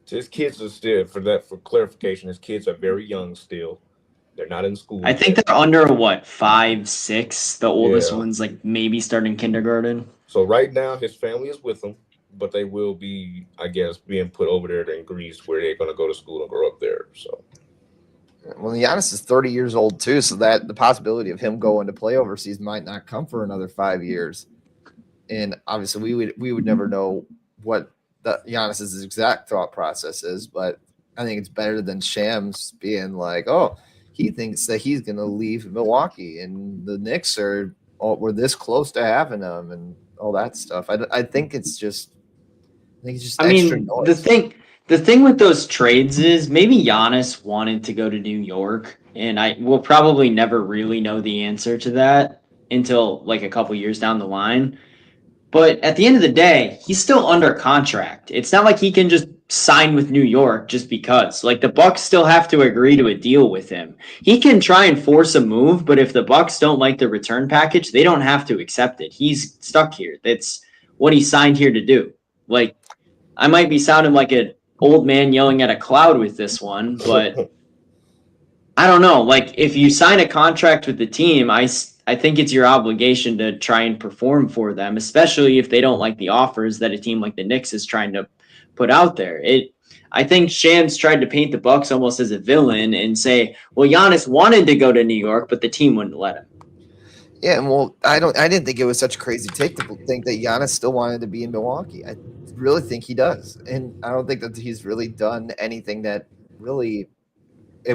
So his kids are still, for clarification, his kids are very young still. They're not in school. I think they're under what, 5, 6. The oldest Yeah. one's like maybe starting kindergarten. So right now his family is with him, but they will be, I guess, being put over there in Greece where they're going to go to school and grow up there. So, Well, Giannis is 30 years old too, so that the possibility of him going to play overseas might not come for another 5 years. And obviously, we would never know what the Giannis's exact thought process is, but I think it's better than Shams being like, "Oh, he thinks that he's going to leave Milwaukee, and the Knicks we're this close to having him, and all that stuff." I think it's just, I extra mean, noise. the thing with those trades is maybe Giannis wanted to go to New York, and I will probably never really know the answer to that until like a couple years down the line. But at the end of the day, he's still under contract. It's not like he can just sign with New York just because. Like the Bucks still have to agree to a deal with him. He can try and force a move, but if the Bucks don't like the return package, they don't have to accept it. He's stuck here. That's what he signed here to do. Like I might be sounding like an old man yelling at a cloud with this one, but I don't know. Like if you sign a contract with the team, I think it's your obligation to try and perform for them, especially if they don't like the offers that a team like the Knicks is trying to put out there. I think Shams tried to paint the Bucks almost as a villain and say, well, Giannis wanted to go to New York, but the team wouldn't let him. Yeah, and well, I didn't think it was such a crazy take to think that Giannis still wanted to be in Milwaukee. I really think he does, and I don't think that he's really done anything that really,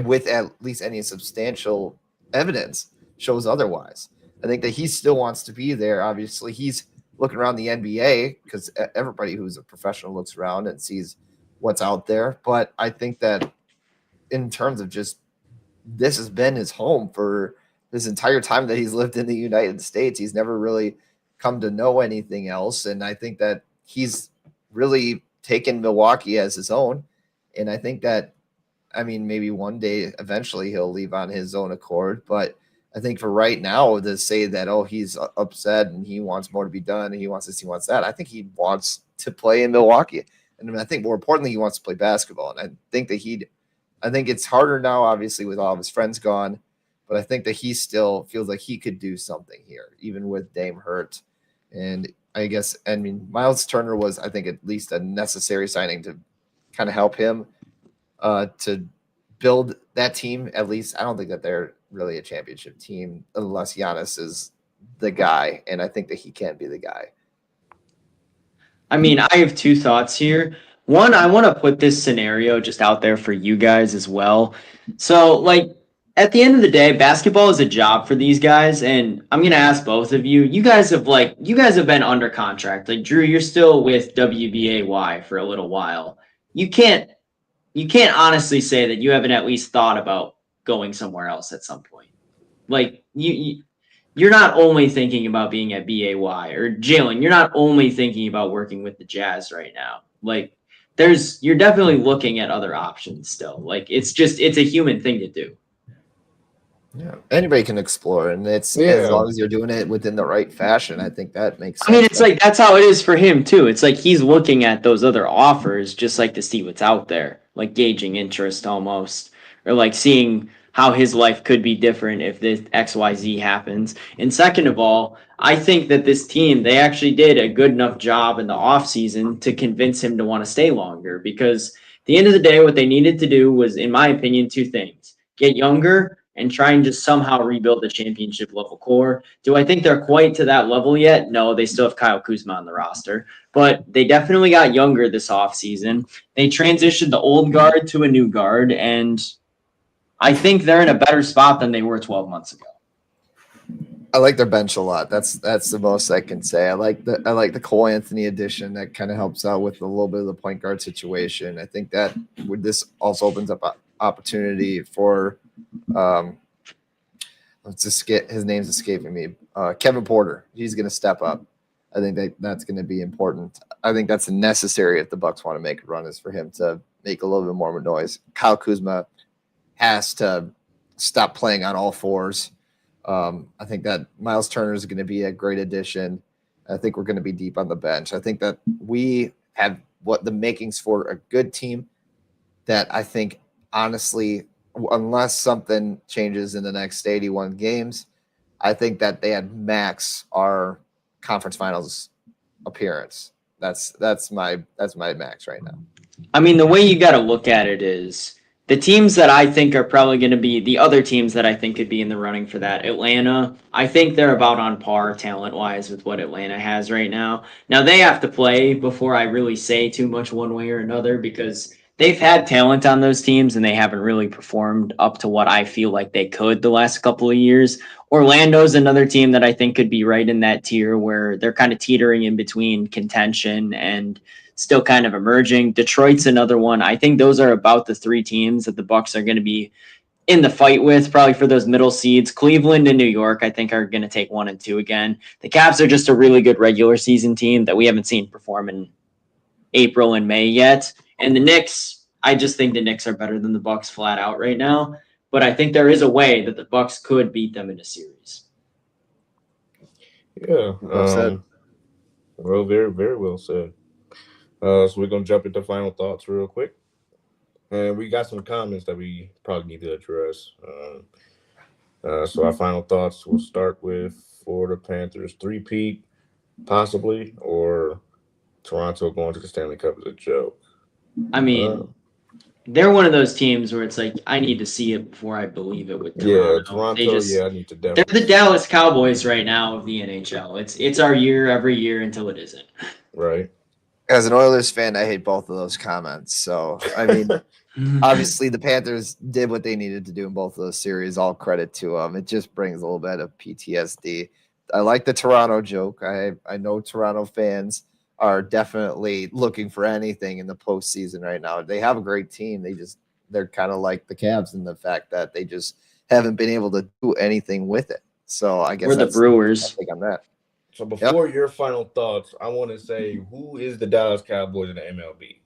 with at least any substantial evidence, shows otherwise. I think that he still wants to be there. Obviously, he's looking around the NBA because everybody who's a professional looks around and sees what's out there. But I think that in terms of just this has been his home for this entire time that he's lived in the United States. He's never really come to know anything else. And I think that he's really taken Milwaukee as his own. And I think that, I mean, maybe one day eventually he'll leave on his own accord. But I think for right now to say that, oh, he's upset and he wants more to be done and he wants this, he wants that. I think he wants to play in Milwaukee. And I think more importantly, he wants to play basketball. And I think that I think it's harder now, obviously, with all of his friends gone. But I think that he still feels like he could do something here, even with Dame hurt. And I guess, I mean, Miles Turner was, I think, at least a necessary signing to kind of help him to build that team. At least I don't think that they're really a championship team unless Giannis is the guy. And I think that he can be the guy. I mean, I have two thoughts here. One, I want to put this scenario just out there for you guys as well. So, like, at the end of the day, basketball is a job for these guys, and I'm gonna ask both of you. You guys have been under contract. Like Drew, you're still with WBAY for a little while. You can't honestly say that you haven't at least thought about going somewhere else at some point. Like you're not only thinking about being at BAY or Jalen. You're not only thinking about working with the Jazz right now. Like you're definitely looking at other options still. Like it's a human thing to do. Yeah, anybody can explore, and it's as long as you're doing it within the right fashion. I think that makes sense. I mean, it's like that's how it is for him too. It's like he's looking at those other offers just like to see what's out there, like gauging interest almost, or like seeing how his life could be different if this XYZ happens. And second of all, I think that this team, they actually did a good enough job in the offseason to convince him to want to stay longer because at the end of the day, what they needed to do was, in my opinion, two things: get younger and try and just somehow rebuild the championship level core. Do I think they're quite to that level yet? No, they still have Kyle Kuzma on the roster, but they definitely got younger this offseason. They transitioned the old guard to a new guard, and I think they're in a better spot than they were 12 months ago. I like their bench a lot. That's the most I can say. I like the Cole Anthony addition that kind of helps out with a little bit of the point guard situation. I think that this also opens up an opportunity for his name's escaping me. Kevin Porter. He's going to step up. I think that's going to be important. I think that's necessary if the Bucks want to make a run, is for him to make a little bit more noise. Kyle Kuzma has to stop playing on all fours. I think that Miles Turner is going to be a great addition. I think we're going to be deep on the bench. I think that we have what the makings for a good team that I think, honestly, unless something changes in the next 81 games, I think that they had max our conference finals appearance. That's my max right now. I mean, the way you got to look at it is the teams that I think are probably going to be the other teams that I think could be in the running for that. Atlanta, I think they're about on par talent-wise with what Atlanta has right now. Now, they have to play before I really say too much one way or another because they've had talent on those teams and they haven't really performed up to what I feel like they could the last couple of years. Orlando's another team that I think could be right in that tier where they're kind of teetering in between contention and still kind of emerging. Detroit's another one. I think those are about the three teams that the Bucks are going to be in the fight with, probably for those middle seeds. Cleveland and New York, I think, are going to take 1 and 2 again. The Cavs are just a really good regular season team that we haven't seen perform in April and May yet. And the Knicks, I just think the Knicks are better than the Bucks flat out right now. But I think there is a way that the Bucks could beat them in a series. Yeah. Well, very, very well said. So we're going to jump into final thoughts real quick. And we got some comments that we probably need to address. So our final thoughts, we'll start with Florida Panthers 3-peat, possibly, or Toronto going to the Stanley Cup is a joke. I mean, they're one of those teams where it's like, I need to see it before I believe it with Toronto. Yeah, Toronto, I need to definitely. They're the Dallas Cowboys right now of the NHL. It's our year every year until it isn't. Right. As an Oilers fan, I hate both of those comments. So, I mean, obviously the Panthers did what they needed to do in both of those series. All credit to them. It just brings a little bit of PTSD. I like the Toronto joke. I know Toronto fans are definitely looking for anything in the postseason right now. They have a great team. They're kind of like the Cavs in the fact that they just haven't been able to do anything with it. So I guess we're the Brewers. I think on that. So before your final thoughts, I want to say, who is the Dallas Cowboys in the MLB?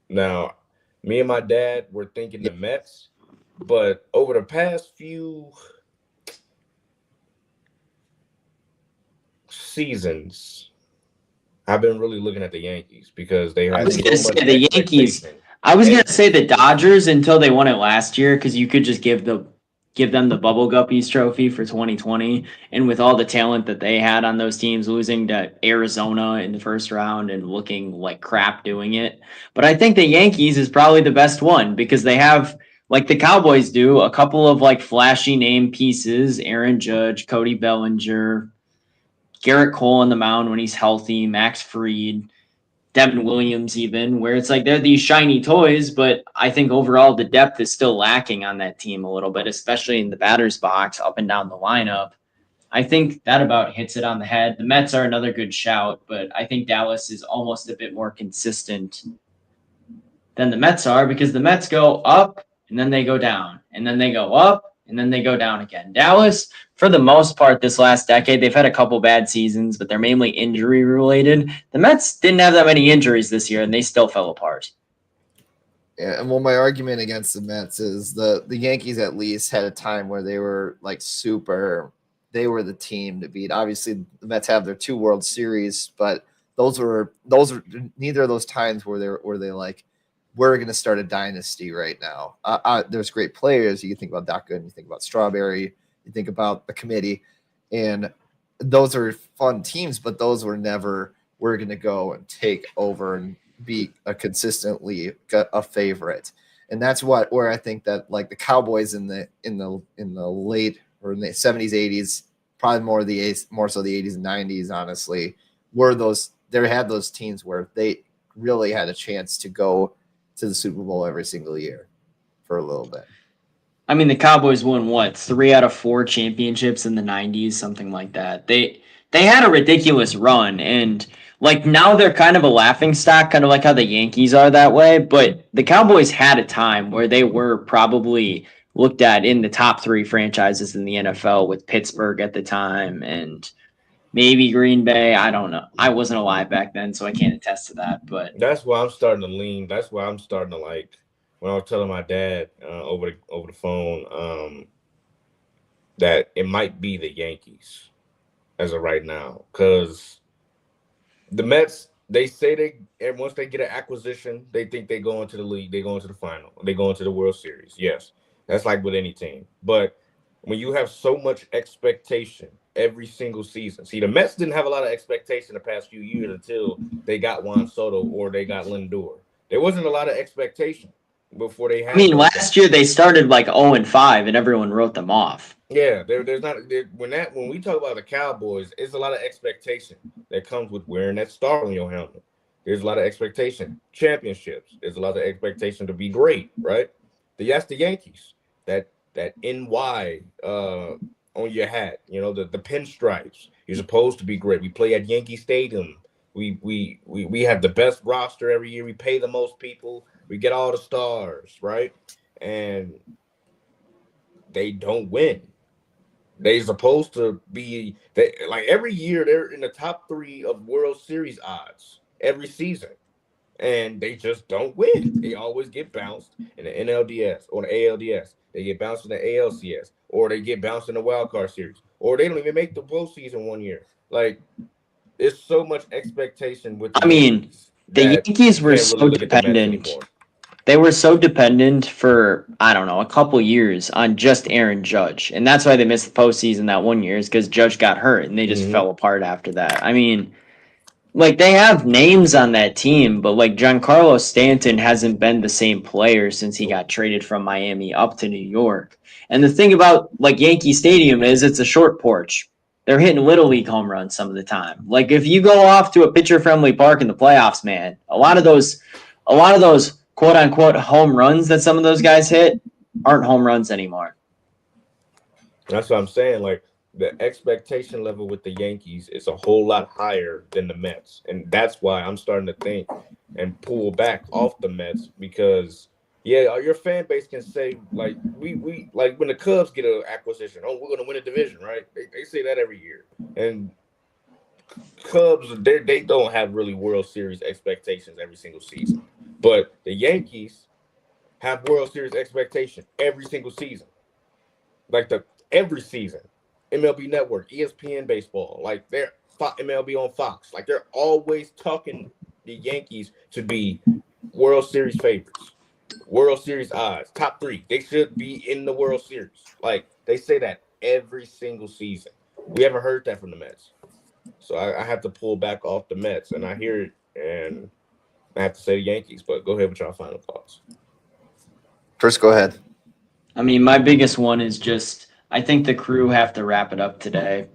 Now, me and my dad were thinking the Mets, but over the past few seasons, I've been really looking at the Yankees because they have. I was going to say the Yankees. I was going to say the Dodgers until they won it last year because you could just give them the Bubble Guppies trophy for 2020. And with all the talent that they had on those teams, losing to Arizona in the first round and looking like crap doing it. But I think the Yankees is probably the best one because they have, like the Cowboys do, a couple of like flashy name pieces: Aaron Judge, Cody Bellinger, Garrett Cole on the mound when he's healthy, Max Fried, Devin Williams even, where it's like they're these shiny toys, but I think overall the depth is still lacking on that team a little bit, especially in the batter's box, up and down the lineup. I think that about hits it on the head. The Mets are another good shout, but I think Dallas is almost a bit more consistent than the Mets are because the Mets go up and then they go down and then they go up and then they go down again. Dallas, for the most part, this last decade, they've had a couple bad seasons, but they're mainly injury related. The Mets didn't have that many injuries this year, and they still fell apart. Yeah, and well, my argument against the Mets is the Yankees at least had a time where they were like they were the team to beat. Obviously, the Mets have their 2 World Series, but those were neither of those times where they like we're going to start a dynasty right now. There's great players. You can think about Doc Gooden, you think about Strawberry, you think about the committee, and those are fun teams, but those were never we're going to go and take over and be consistently a favorite. And that's where I think that like the Cowboys in the late or in the 70s, 80s, probably more so the 80s and 90s, honestly, had those teams where they really had a chance to go to the Super Bowl every single year for a little bit. I mean, the Cowboys won what, 3 out of 4 championships in the 90s, something like that. They had a ridiculous run, and like now they're kind of a laughingstock, kind of like how the Yankees are that way. But the Cowboys had a time where they were probably looked at in the top 3 franchises in the NFL, with Pittsburgh at the time and maybe Green Bay. I don't know. I wasn't alive back then, so I can't attest to that. But that's why I'm starting to lean. That's why I'm starting to like when I was telling my dad over the phone that it might be the Yankees as of right now, because the Mets, they say and once they get an acquisition, they think they go into the league, they go into the final, they go into the World Series. Yes, that's like with any team. But when you have so much expectation every single season, see, the Mets didn't have a lot of expectation the past few years until they got Juan Soto or they got Lindor. There wasn't a lot of expectation before they had. I mean, last year they started like 0-5, and everyone wrote them off. Yeah, there's not when we talk about the Cowboys, it's a lot of expectation that comes with wearing that star on your helmet. There's a lot of expectation. Championships, there's a lot of expectation to be great, right? That's the Yankees. That NY on your hat, you know, the pinstripes. You're supposed to be great. We play at Yankee Stadium. We have the best roster every year. We pay the most people. We get all the stars, right? And they don't win. They supposed to be like every year they're in the top 3 of World Series odds every season, and they just don't win. They always get bounced in the NLDS or the ALDS. They get bounced in the ALCS, or they get bounced in the wild card series, or they don't even make the postseason one year. Like, there's so much expectation with. The Yankees were so dependent. They were so dependent for, I don't know, a couple years on just Aaron Judge. And that's why they missed the postseason that one year, is because Judge got hurt and they just fell apart after that. I mean, like, they have names on that team, but like Giancarlo Stanton hasn't been the same player since he got traded from Miami up to New York. And the thing about like Yankee Stadium is it's a short porch. They're hitting Little League home runs some of the time. Like, if you go off to a pitcher-friendly park in the playoffs, man, a lot of those quote-unquote home runs that some of those guys hit aren't home runs anymore. That's what I'm saying. Like, the expectation level with the Yankees is a whole lot higher than the Mets. And that's why I'm starting to think and pull back off the Mets, because, yeah, your fan base can say, like, we like when the Cubs get an acquisition, oh, we're going to win a division, right? They say that every year. And Cubs, they don't have really World Series expectations every single season. But the Yankees have World Series expectation every single season. Like every season. MLB Network, ESPN baseball, like they're MLB on Fox. Like, they're always talking the Yankees to be World Series favorites, World Series odds, top 3. They should be in the World Series. Like, they say that every single season. We haven't heard that from the Mets. So I have to pull back off the Mets, and I hear it, and I have to say the Yankees, but go ahead with your final thoughts. First, go ahead. I mean, my biggest one is just, I think the Crew have to wrap it up today.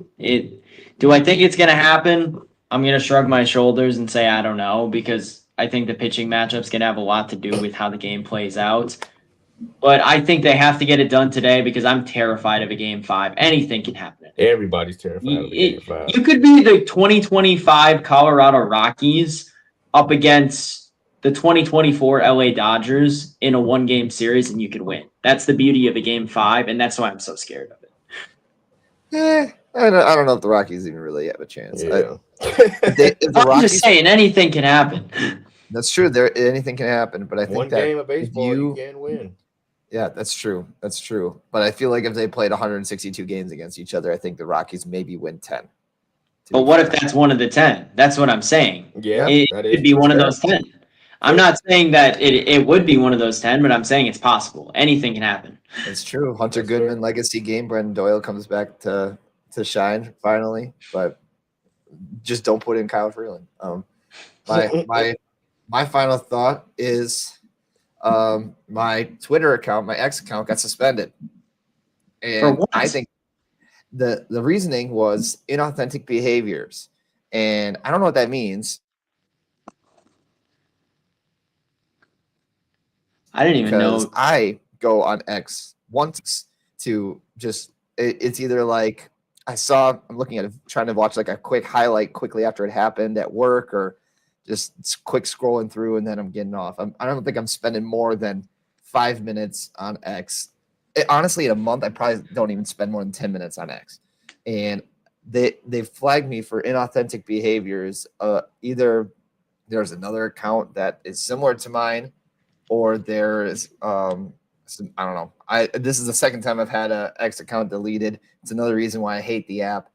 Do I think it's going to happen? I'm going to shrug my shoulders and say I don't know, because I think the pitching matchup's going to have a lot to do with how the game plays out. But I think they have to get it done today, because I'm terrified of a Game 5. Anything can happen. Everybody's terrified of a Game 5. You could be the 2025 Colorado Rockies up against the 2024 LA Dodgers in a 1-game series and you could win. That's the beauty of a Game 5, and that's why I'm so scared of it. I don't know if the Rockies even really have a chance. Yeah. If the I'm Rockies, just saying anything can happen. that's true. Anything can happen, but I think One that game of baseball, you can win. Yeah, that's true. That's true. But I feel like if they played 162 games against each other, I think the Rockies maybe win 10. But what if that's one of the 10? That's what I'm saying. Yeah, It that could is be true. one of those 10. I'm not saying that it would be one of those 10, but I'm saying it's possible. Anything can happen. That's true. Hunter That's Goodman fair. legacy game. Brendan Doyle comes back to shine finally, but just don't put in Kyle Freeland. My final thought is my Twitter account, my X account, got suspended, For and what? I think the reasoning was inauthentic behaviors, and I don't know what that means. I didn't even Because know. I go on X once to just it's either like I'm looking at it, trying to watch like a quick highlight quickly after it happened at work, or just quick scrolling through and then I'm getting off. I don't think I'm spending more than 5 minutes on X. Honestly, in a month, I probably don't even spend more than 10 minutes on X. And they flagged me for inauthentic behaviors. Either there's another account that is similar to mine, or there's I don't know. This is the second time I've had a X account deleted. It's another reason why I hate the app.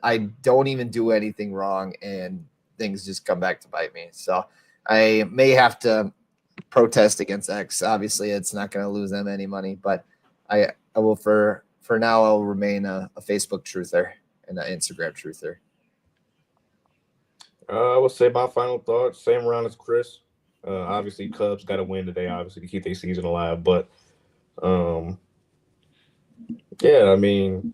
I don't even do anything wrong, and things just come back to bite me. So I may have to protest against X. Obviously, it's not going to lose them any money, but I will for now. I'll remain a Facebook truther and an Instagram truther. I would say my final thoughts, same round as Chris. Obviously, Cubs got to win today, obviously, to keep their season alive. But, yeah, I mean,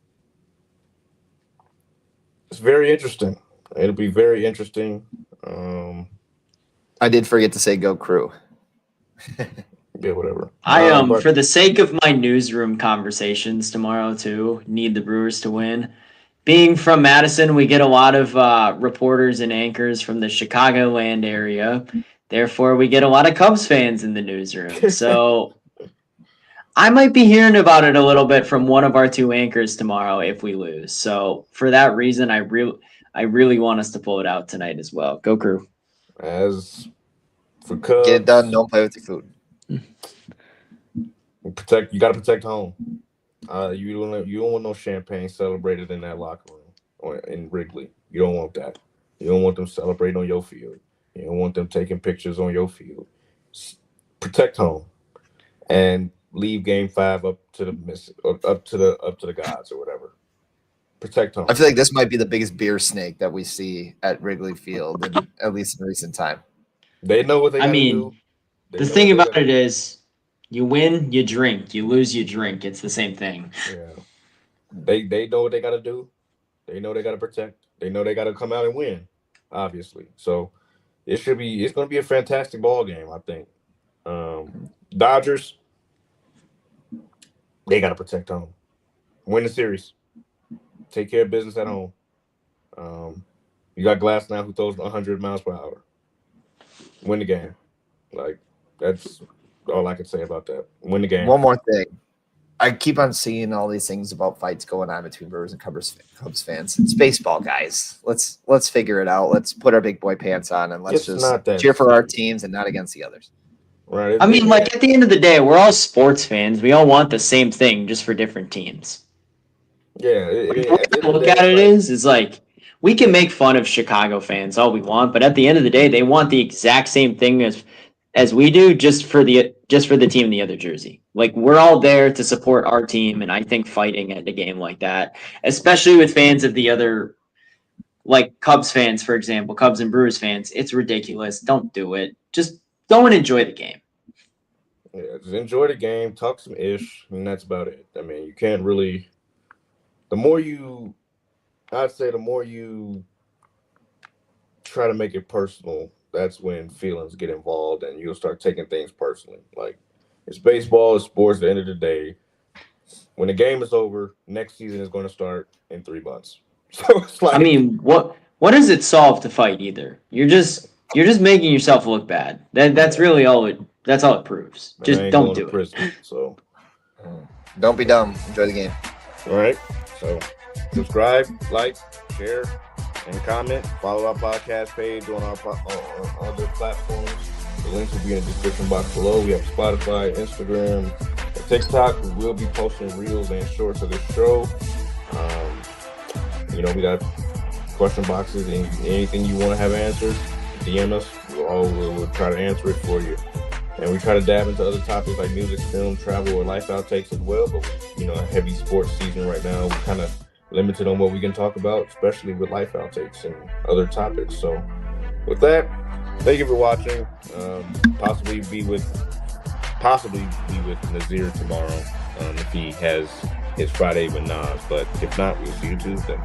it's very interesting. It'll be very interesting. I did forget to say go Crew. Yeah, whatever. I for the sake of my newsroom conversations tomorrow too, need the Brewers to win. Being from Madison, we get a lot of reporters and anchors from the Chicagoland area. Therefore, we get a lot of Cubs fans in the newsroom. So I might be hearing about it a little bit from one of our two anchors tomorrow if we lose. So for that reason, I really want us to pull it out tonight as well. Go Crew. As for Cubs, Get it done. Don't play with your food. You got to protect home. You don't want no champagne celebrated in that locker room or in Wrigley. You don't want that. You don't want them celebrating on your field. You don't want them taking pictures on your field. Protect home, and leave Game 5 up to the gods or whatever. Protect home. I feel like this might be the biggest beer snake that we see at Wrigley Field, at least in recent time. They know what they got to do. The thing about it is, you win, you drink. You lose, you drink. It's the same thing. Yeah. They know what they got to do. They know they got to protect. They know they got to come out and win, obviously. So it's going to be a fantastic ball game, I think. Dodgers, they got to protect home. Win the series. Take care of business at home. You got Glass now who throws 100 miles per hour. Win the game. Like, that's all I can say about that. Win the game. One more thing. I keep on seeing all these things about fights going on between Brewers and Cubs fans. It's baseball, guys. Let's figure it out. Let's put our big boy pants on and let's just cheer for our teams and not against the others. Right. I mean, like, at the end of the day, we're all sports fans. We all want the same thing, just for different teams. Yeah. Look at it is like, we can make fun of Chicago fans all we want, but at the end of the day, they want the exact same thing as we do, just for the team in the other jersey. Like, we're all there to support our team, and I think fighting at a game like that, especially with fans of the other, like Cubs fans, for example, Cubs and Brewers fans, it's ridiculous. Don't do it. Just go and enjoy the game. Yeah, just enjoy the game, talk some ish, and that's about it. I mean, you can't really. I'd say the more you try to make it personal, that's when feelings get involved and you'll start taking things personally. Like, it's baseball, it's sports. At the end of the day, when the game is over, next season is going to start in 3 months. So it's like, I mean, what does it solve to fight either? You're just You're just making yourself look bad. That's really all it. That's all it proves. And I Just ain't don't going to do it. prison. So, Don't be dumb. Enjoy the game. all right. So, subscribe, like, share, and comment. Follow our podcast page on our on other platforms. The links will be in the description box below. We have Spotify, Instagram, and TikTok. We will be posting reels and shorts of the show. We got question boxes and anything you want to have answered, DM us. We'll try to answer it for you. And we try to dab into other topics like music, film, travel, or life outtakes as well. But a heavy sports season right now. We're kind of limited on what we can talk about, especially with life outtakes and other topics. So with that, thank you for watching. Possibly be with Nazir tomorrow if he has his Friday with Nas. But if not, we'll see you Tuesday.